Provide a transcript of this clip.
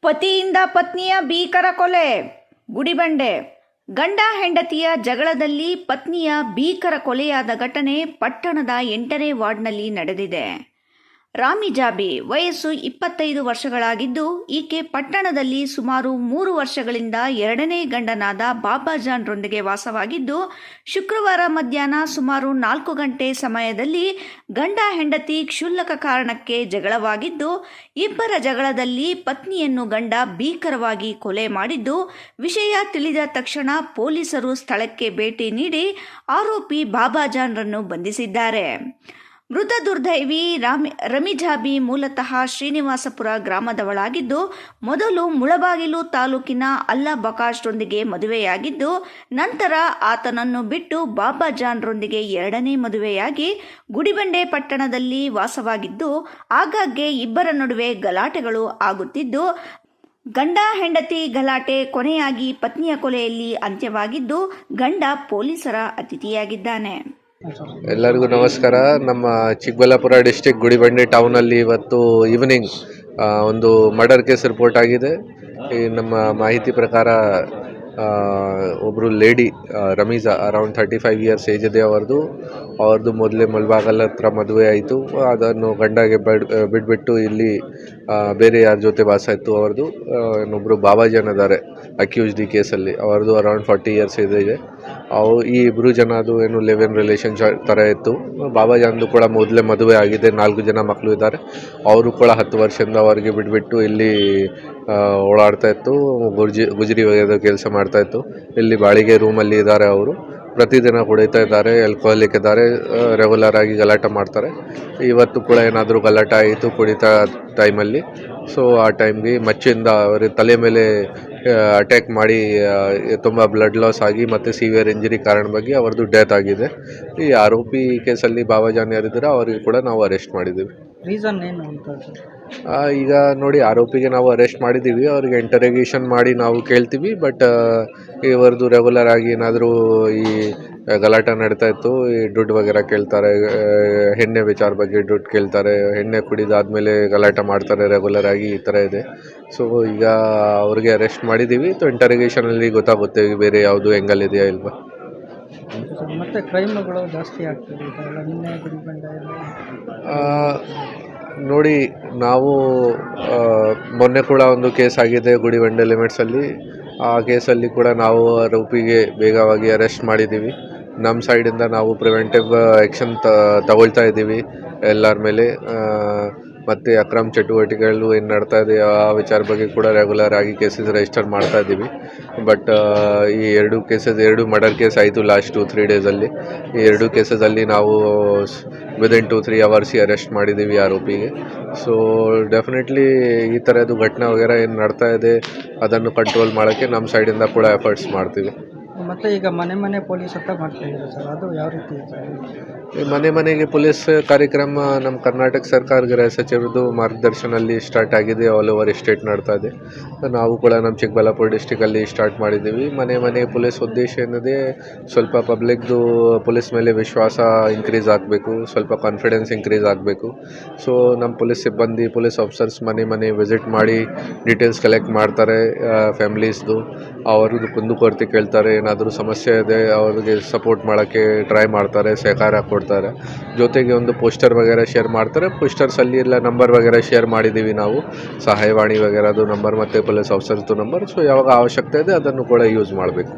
ಪತಿಯಿಂದ ಪತ್ನಿಯ ಭೀಕರ ಕೊಲೆ. ಗುಡಿಬಂಡೆ. ಗಂಡ ಹೆಂಡತಿಯ ಜಗಳದಲ್ಲಿ ಪತ್ನಿಯ ಭೀಕರ ಕೊಲೆಯಾದ ಘಟನೆ ಪಟ್ಟಣದ 8ನೇ ವಾರ್ಡ್ನಲ್ಲಿ ನಡೆದಿದೆ. ರಾಮಿಜಾಬಿ ವಯಸ್ಸು 25 ವರ್ಷಗಳಾಗಿದ್ದು, ಈಕೆ ಪಟ್ಟಣದಲ್ಲಿ ಸುಮಾರು 3 ವರ್ಷಗಳಿಂದ 2ನೇ ಗಂಡನಾದ ಬಾಬಾಜಾನ್ ರೊಂದಿಗೆ ವಾಸವಾಗಿದ್ದು, ಶುಕ್ರವಾರ ಮಧ್ಯಾಹ್ನ ಸುಮಾರು 4 ಗಂಟೆ ಸಮಯದಲ್ಲಿ ಗಂಡ ಹೆಂಡತಿ ಕ್ಷುಲ್ಲಕ ಕಾರಣಕ್ಕೆ ಜಗಳವಾಗಿದ್ದು, ಇಬ್ಬರ ಜಗಳದಲ್ಲಿ ಪತ್ನಿಯನ್ನು ಗಂಡ ಭೀಕರವಾಗಿ ಕೊಲೆ ಮಾಡಿದ್ದು, ವಿಷಯ ತಿಳಿದ ತಕ್ಷಣ ಪೊಲೀಸರು ಸ್ಥಳಕ್ಕೆ ಭೇಟಿ ನೀಡಿ ಆರೋಪಿ ಬಾಬಾಜಾನ್ರನ್ನು ಬಂಧಿಸಿದ್ದಾರೆ. ಮೃತ ದುರ್ದೈವಿ ರಮಿಜಾಬಿ ಮೂಲತಃ ಶ್ರೀನಿವಾಸಪುರ ಗ್ರಾಮದವಳಾಗಿದ್ದು, ಮೊದಲು ಮುಳಬಾಗಿಲು ತಾಲೂಕಿನ ಅಲ್ಲಾ ಬಕಾಶ್ರೊಂದಿಗೆ ಮದುವೆಯಾಗಿದ್ದು, ನಂತರ ಆತನನ್ನು ಬಿಟ್ಟು ಬಾಬಾಜಾನ್ರೊಂದಿಗೆ 2ನೇ ಮದುವೆಯಾಗಿ ಗುಡಿಬಂಡೆ ಪಟ್ಟಣದಲ್ಲಿ ವಾಸವಾಗಿದ್ದು, ಆಗಾಗ್ಗೆ ಇಬ್ಬರ ನಡುವೆ ಗಲಾಟೆಗಳು ಆಗುತ್ತಿದ್ದು, ಗಂಡ ಹೆಂಡತಿ ಗಲಾಟೆ ಕೊನೆಯಾಗಿ ಪತ್ನಿಯ ಕೊಲೆಯಲ್ಲಿ ಅಂತ್ಯವಾಗಿದ್ದು, ಗಂಡ ಪೊಲೀಸರ ಅತಿಥಿಯಾಗಿದ್ದಾನೆ. ಎಲ್ಲರಿಗೂ ನಮಸ್ಕಾರ. ನಮ್ಮ ಚಿಕ್ಕಬಳ್ಳಾಪುರ ಡಿಸ್ಟಿಕ್ ಗುಡಿಬಂಡೆ ಟೌನಲ್ಲಿ ಇವತ್ತು ಈವ್ನಿಂಗ್ ಒಂದು ಮರ್ಡರ್ ಕೇಸ್ ರಿಪೋರ್ಟ್ ಆಗಿದೆ. ಈ ನಮ್ಮ ಮಾಹಿತಿ ಪ್ರಕಾರ ಒಬ್ಬರು lady Rameeza around 35 years age ಇದೆ. ಅವ್ರದ್ದು ಮೊದಲೇ ಮುಳಬಾಗಲ್ ಹತ್ರ ಮದುವೆ ಆಯಿತು. ಅದನ್ನು ಗಂಡಗೆ ಬಿಟ್ಬಿಟ್ಟು ಇಲ್ಲಿ ಬೇರೆ ಯಾರ ಜೊತೆ ವಾಸ ಇತ್ತು. ಅವ್ರದ್ದು ಇನ್ನೊಬ್ಬರು ಬಾಬಾಜಾನ್ ಇದ್ದಾರೆ ಅಕ್ಯೂಸ್ಡ್ ಈ ಕೇಸಲ್ಲಿ. ಅವ್ರದ್ದು ಅರೌಂಡ್ 40 ಇಯರ್ಸ್ ಇದೆ. ಈ ಇಬ್ಬರು ಜನದು ಏನು ಲಿವ್ ಇನ್ ರಿಲೇಷನ್ ಥರ ಇತ್ತು. ಬಾಬಾಜಾನ್ದು ಕೂಡ ಮೊದಲೇ ಮದುವೆ ಆಗಿದೆ, 4 ಜನ ಮಕ್ಕಳು ಇದ್ದಾರೆ. ಅವರು ಕೂಡ 10 ವರ್ಷದಿಂದ ಅವರಿಗೆ ಬಿಟ್ಬಿಟ್ಟು ಇಲ್ಲಿ ಓಡಾಡ್ತಾ ಇತ್ತು, ಗುಜರಿ ಒಗೆಯೋದು ಕೆಲಸ ಮಾಡ್ತಾಯಿತ್ತು. ಇಲ್ಲಿ ಬಾಡಿಗೆ ರೂಮಲ್ಲಿ ಇದ್ದಾರೆ. ಅವರು ಪ್ರತಿದಿನ ಕುಡಿತಾ ಇದ್ದಾರೆ, ಆಲ್ಕೋಹಾಲಿಕ್ ಇದ್ದಾರೆ, ರೆಗ್ಯುಲರ್ ಆಗಿ ಗಲಾಟೆ ಮಾಡ್ತಾರೆ. ಇವತ್ತು ಕೂಡ ಏನಾದರೂ ಗಲಾಟೆ ಆಯಿತು ಕುಡಿತಾ ಟೈಮಲ್ಲಿ. ಸೊ ಆ ಟೈಮ್ಗೆ ಮಚ್ಚಿಂದ ಅವರ ತಲೆ ಮೇಲೆ ಅಟ್ಯಾಕ್ ಮಾಡಿ ತುಂಬ ಬ್ಲಡ್ ಲಾಸ್ ಆಗಿ ಮತ್ತು ಸಿವಿಯರ್ ಇಂಜರಿ ಕಾರಣವಾಗಿ ಅವ್ರದ್ದು ಡೆತ್ ಆಗಿದೆ. ಈ ಆರೋಪಿ ಕೇಸಲ್ಲಿ ಬಾಬಾಜಾನ್ ಯಾರಿದ್ದಾರೆ ಅವರಿಗೆ ಕೂಡ ನಾವು ಅರೆಸ್ಟ್ ಮಾಡಿದ್ದೀವಿ. ರೀಸನ್ ಏನು ಅಂತ ಈಗ ನೋಡಿ, ಆರೋಪಿಗೆ ನಾವು ಅರೆಸ್ಟ್ ಮಾಡಿದ್ದೀವಿ. ಅವ್ರಿಗೆ ಇಂಟರೋಗೇಷನ್ ಮಾಡಿ ನಾವು ಕೇಳ್ತೀವಿ. ಬಟ್ ಇವರದು ರೆಗ್ಯುಲರ್ ಆಗಿ ಏನಾದರೂ ಈ ಗಲಾಟೆ ನಡೀತಾ ಇತ್ತು. ಈ ದುಡ್ಡು ವಗೇರಾ ಕೇಳ್ತಾರೆ, ಎಣ್ಣೆ ವಿಚಾರ ಬಗ್ಗೆ ದುಡ್ಡು ಕೇಳ್ತಾರೆ, ಎಣ್ಣೆ ಕುಡಿದಾದ್ಮೇಲೆ ಗಲಾಟೆ ಮಾಡ್ತಾರೆ ರೆಗ್ಯುಲರ್ ಆಗಿ, ಈ ಥರ ಇದೆ. ಸೊ ಈಗ ಅವ್ರಿಗೆ ಅರೆಸ್ಟ್ ಮಾಡಿದ್ದೀವಿ. ಇಂಟರೋಗೇಷನಲ್ಲಿ ಗೊತ್ತಾಗುತ್ತೆ ಬೇರೆ ಯಾವುದು ಎಂಗಲ್ ಇದೆಯಾ ಇಲ್ವಾ. ಮತ್ತೆ ಕ್ರೈಮ್ಗಳು ಜಾಸ್ತಿ ಆಗ್ತದೆ ನೋಡಿ, ನಾವು ಮೊನ್ನೆ ಕೂಡ ಒಂದು ಕೇಸ್ ಆಗಿದೆ ಗುಡಿಬಂಡೆ ಲಿಮಿಟ್ಸಲ್ಲಿ. ಆ ಕೇಸಲ್ಲಿ ಕೂಡ ನಾವು ಆರೋಪಿಗೆ ಬೇಗವಾಗಿ ಅರೆಸ್ಟ್ ಮಾಡಿದ್ದೀವಿ. ನಮ್ಮ ಸೈಡಿಂದ ನಾವು ಪ್ರಿವೆಂಟಿವ್ ಆ್ಯಕ್ಷನ್ ತಗೊಳ್ತಾ ಇದ್ದೀವಿ ಎಲ್ಲರ ಮೇಲೆ. ಮತ್ತು ಅಕ್ರಮ ಚಟುವಟಿಕೆಗಳು ಏನು ನಡ್ತಾ ಇದೆ ಆ ವಿಚಾರ ಬಗ್ಗೆ ಕೂಡ ರೆಗ್ಯುಲರ್ ಆಗಿ ಕೇಸಸ್ ರಿಜಿಸ್ಟರ್ ಮಾಡ್ತಾ ಇದ್ದೀವಿ. ಬಟ್ ಈ 2 ಮರ್ಡರ್ ಕೇಸ್ ಆಯಿತು ಲಾಸ್ಟ್ 2-3 ಡೇಸಲ್ಲಿ. ಈ 2 ಕೇಸಲ್ಲಿ ನಾವು ವಿದಿನ್ 2-3 ಅವರ್ಸ್ ಅರೆಸ್ಟ್ ಮಾಡಿದ್ದೀವಿ ಆರೋಪಿಗೆ. ಸೊ ಡೆಫಿನೆಟ್ಲಿ ಈ ಥರದ್ದು ಘಟನೆ ವಗೇರಾ ಏನು ನಡ್ತಾ ಇದೆ ಅದನ್ನು ಕಂಟ್ರೋಲ್ ಮಾಡೋಕ್ಕೆ ನಮ್ಮ ಸೈಡಿಂದ ಕೂಡ ಎಫರ್ಟ್ಸ್ ಮಾಡ್ತೀವಿ. ಮತ್ತು ಈಗ ಮನೆ ಪೊಲೀಸ್ ಅಂತ ಮಾಡ್ತಾ ಇದ್ದಾರೆ ಸರ್, ಅದು ಯಾವ ರೀತಿ ಸರ್? ಈ ಮನೆಗೆ ಪೊಲೀಸ್ ಕಾರ್ಯಕ್ರಮ ನಮ್ಮ ಕರ್ನಾಟಕ ಸರ್ಕಾರ ಗೃಹ ಸಚಿವರದ್ದು ಮಾರ್ಗದರ್ಶನಲ್ಲಿ ಸ್ಟಾರ್ಟ್ ಆಗಿದೆ. ಆಲ್ ಓವರ್ ಸ್ಟೇಟ್ ನಡ್ತಾ ಇದೆ. ನಾವು ಕೂಡ ನಮ್ಮ ಚಿಕ್ಕಬಳ್ಳಾಪುರ ಡಿಸ್ಟಿಕಲ್ಲಿ ಸ್ಟಾರ್ಟ್ ಮಾಡಿದ್ದೀವಿ. ಮನೆ ಪೊಲೀಸ್ ಉದ್ದೇಶ ಏನಿದೆ, ಸ್ವಲ್ಪ ಪಬ್ಲಿಕ್ದು ಪೊಲೀಸ್ ಮೇಲೆ ವಿಶ್ವಾಸ ಇನ್ಕ್ರೀಸ್ ಆಗಬೇಕು, ಸ್ವಲ್ಪ ಕಾನ್ಫಿಡೆನ್ಸ್ ಇನ್ಕ್ರೀಸ್ ಆಗಬೇಕು. ಸೊ ನಮ್ಮ ಪೊಲೀಸ್ ಸಿಬ್ಬಂದಿ, ಪೊಲೀಸ್ ಆಫೀಸರ್ಸ್ ಮನೆ ವಿಸಿಟ್ ಮಾಡಿ ಡೀಟೇಲ್ಸ್ ಕಲೆಕ್ಟ್ ಮಾಡ್ತಾರೆ. ಫ್ಯಾಮಿಲೀಸ್ದು ಅವ್ರದ್ದು ಕುಂದುಕೊರತೆ ಕೇಳ್ತಾರೆ, ಏನಾದರೂ ಸಮಸ್ಯೆ ಇದೆ ಅವ್ರಿಗೆ ಸಪೋರ್ಟ್ ಮಾಡೋಕ್ಕೆ ಟ್ರೈ ಮಾಡ್ತಾರೆ, ಸಹಕಾರ ಕೊಡ್ತಾರೆ. ಜೊತೆಗೆ ಒಂದು ಪೋಸ್ಟರ್ ವಗೇರಾ ಶೇರ್ ಮಾಡ್ತಾರೆ. ಪೋಸ್ಟರ್ಸಲ್ಲಿ ಎಲ್ಲ ನಂಬರ್ ವಗೇರಾ ಶೇರ್ ಮಾಡಿದ್ದೀವಿ ನಾವು, ಸಹಾಯವಾಣಿ ವಗೇರಾದು ನಂಬರ್ ಮತ್ತು ಪೊಲೀಸ್ ಆಫೀಸರ್ದು ನಂಬರ್. ಸೊ ಯಾವಾಗ ಅವಶ್ಯಕತೆ ಇದೆ ಅದನ್ನು ಕೂಡ ಯೂಸ್ ಮಾಡಬೇಕು.